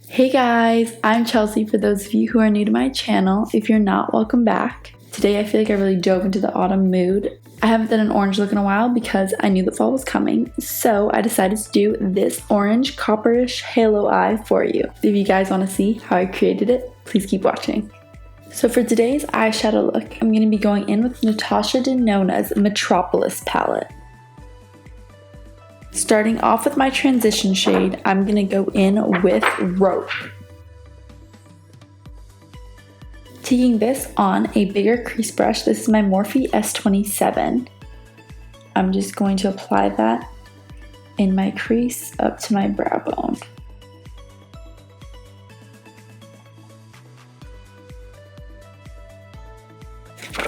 Hey guys, I'm Chelsea for those of you who are new to my channel. If you're not, welcome back. Today I feel like I really dove into the autumn mood. I haven't done an orange look in a while because I knew that fall was coming, so I decided to do this orange copperish halo eye for you. If you guys want to see how I created it, please keep watching. So for today's eyeshadow look, I'm going to be going in with Natasha Denona's Metropolis palette. Starting off with my transition shade, I'm going to go in with Rope. Taking this on a bigger crease brush, this is my Morphe S27. I'm just going to apply that in my crease up to my brow bone.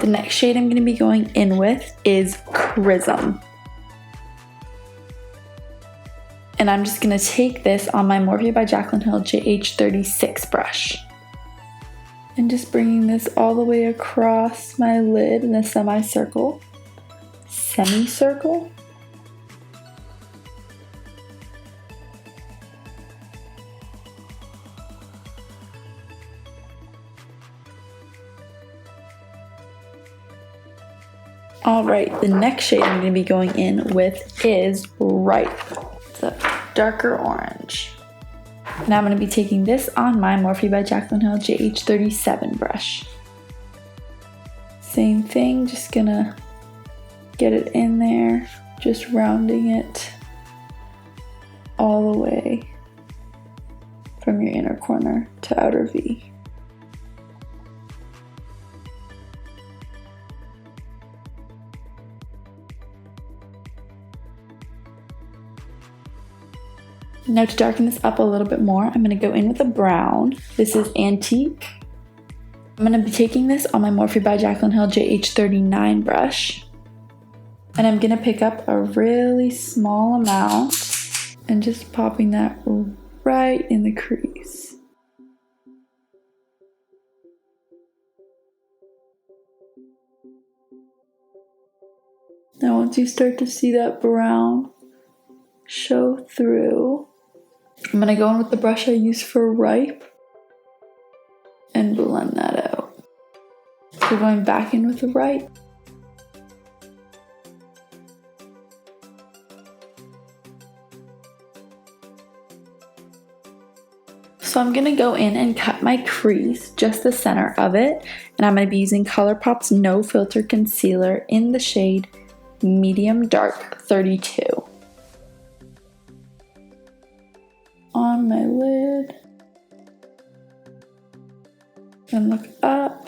The next shade I'm going to be going in with is Chrism. And I'm just going to take this on my Morphe by Jaclyn JH36 brush. And just bringing this all the way across my lid in a semicircle. Alright, the next shade I'm going to be going in with is Ripe. It's a darker orange. Now I'm going to be taking this on my Morphe by Jaclyn JH37 brush. Same thing, just gonna get it in there, just rounding it all the way from your inner corner to outer V. Now to darken this up a little bit more, I'm going to go in with a brown. This is Antique. I'm going to be taking this on my Morphe by Jaclyn JH39 brush. And I'm going to pick up a really small amount and just popping that right in the crease. Now once you start to see that brown show through, I'm going to go in with the brush I used for Ripe and blend that out. So going back in with the Ripe. So I'm going to go in and cut my crease, just the center of it, and I'm going to be using ColourPop's No Filter Concealer in the shade Medium Dark 32. On my lid, and look up,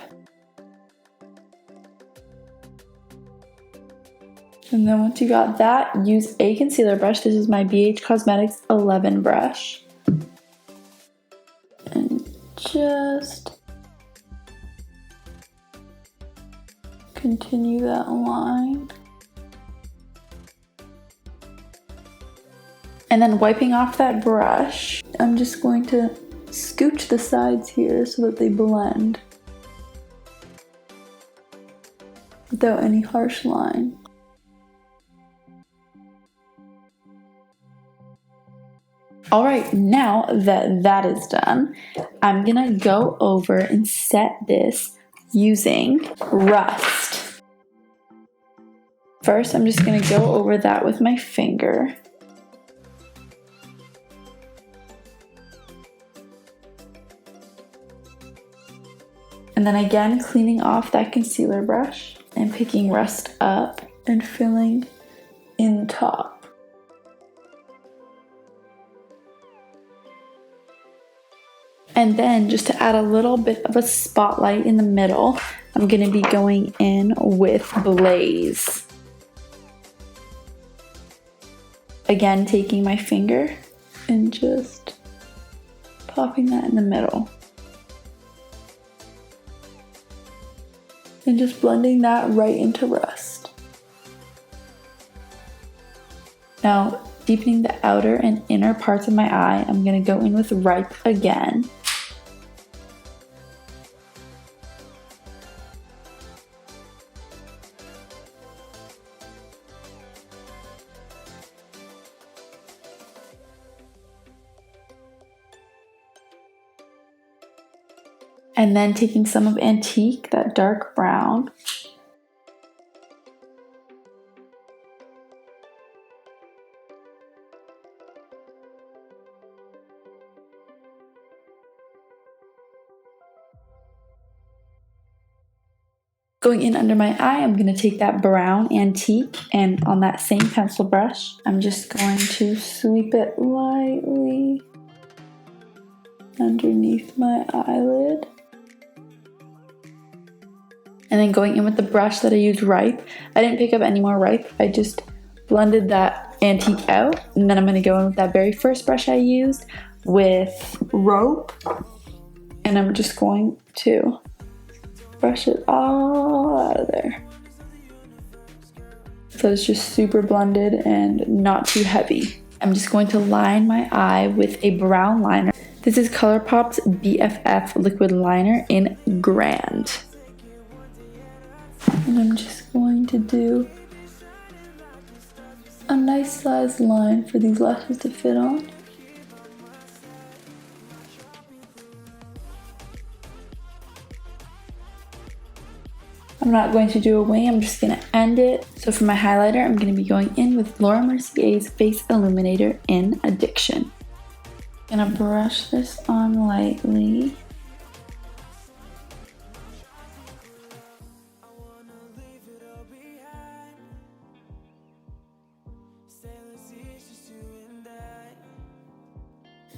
and then once you got that, use a concealer brush. This is my BH Cosmetics 11 brush, and just continue that line. And then wiping off that brush, I'm just going to scooch the sides here so that they blend without any harsh line. Alright, now that that is done, I'm gonna go over and set this using Rust. First, I'm just gonna go over that with my finger. And then again, cleaning off that concealer brush and picking Rust up and filling in the top. And then just to add a little bit of a spotlight in the middle, I'm going to be going in with Blaze. Again, taking my finger and just popping that in the middle. And just blending that right into Rust. Now, deepening the outer and inner parts of my eye, I'm going to go in with Ripe again. And then taking some of Antique, that dark brown. Going in under my eye, I'm going to take that brown Antique, and on that same pencil brush, I'm just going to sweep it lightly underneath my eyelid. And then going in with the brush that I used Ripe. I didn't pick up any more Ripe. I just blended that Antique out. And then I'm going to go in with that very first brush I used with Rope. And I'm just going to brush it all out of there. So it's just super blended and not too heavy. I'm just going to line my eye with a brown liner. This is ColourPop's BFF liquid liner in Grande. And I'm just going to do a nice size line for these lashes to fit on. I'm not going to do a wing, I'm just going to end it. So for my highlighter, I'm going to be going in with Laura Mercier's Face Illuminator in Addiction. I'm going to brush this on lightly.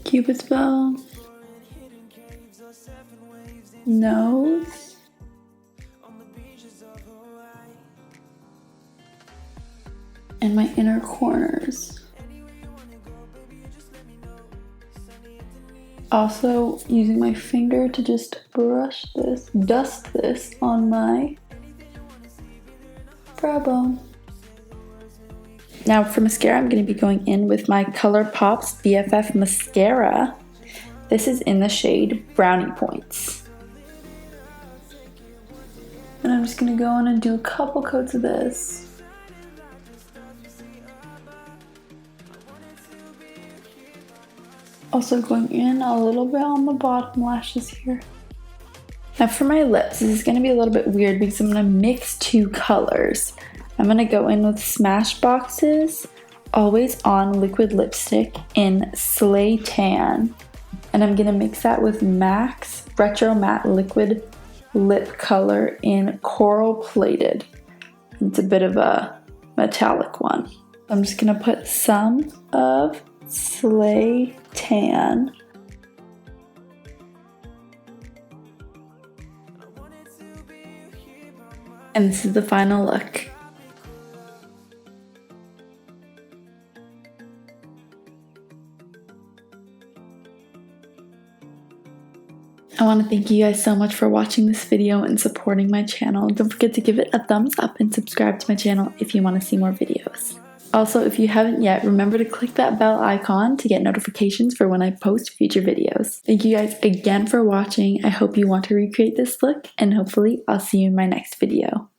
Cupid's bow. Nose. And my inner corners. Also using my finger to just brush this, dust this on my brow bone. Now for mascara, I'm going to be going in with my ColourPop's BFF mascara. This is in the shade Brownie Points. And I'm just going to go in and do a couple coats of this. Also going in a little bit on the bottom lashes here. Now for my lips, this is going to be a little bit weird because I'm going to mix two colors. I'm going to go in with Smashbox's Always On liquid lipstick in Slay Tan. And I'm going to mix that with MAC's Retro Matte liquid lip color in Coral Plated. It's a bit of a metallic one. I'm just going to put some of Slay Tan and this is the final look. I want to thank you guys so much for watching this video and supporting my channel. Don't forget to give it a thumbs up and subscribe to my channel if you want to see more videos. Also, if you haven't yet, remember to click that bell icon to get notifications for when I post future videos. Thank you guys again for watching. I hope you want to recreate this look, and hopefully I'll see you in my next video.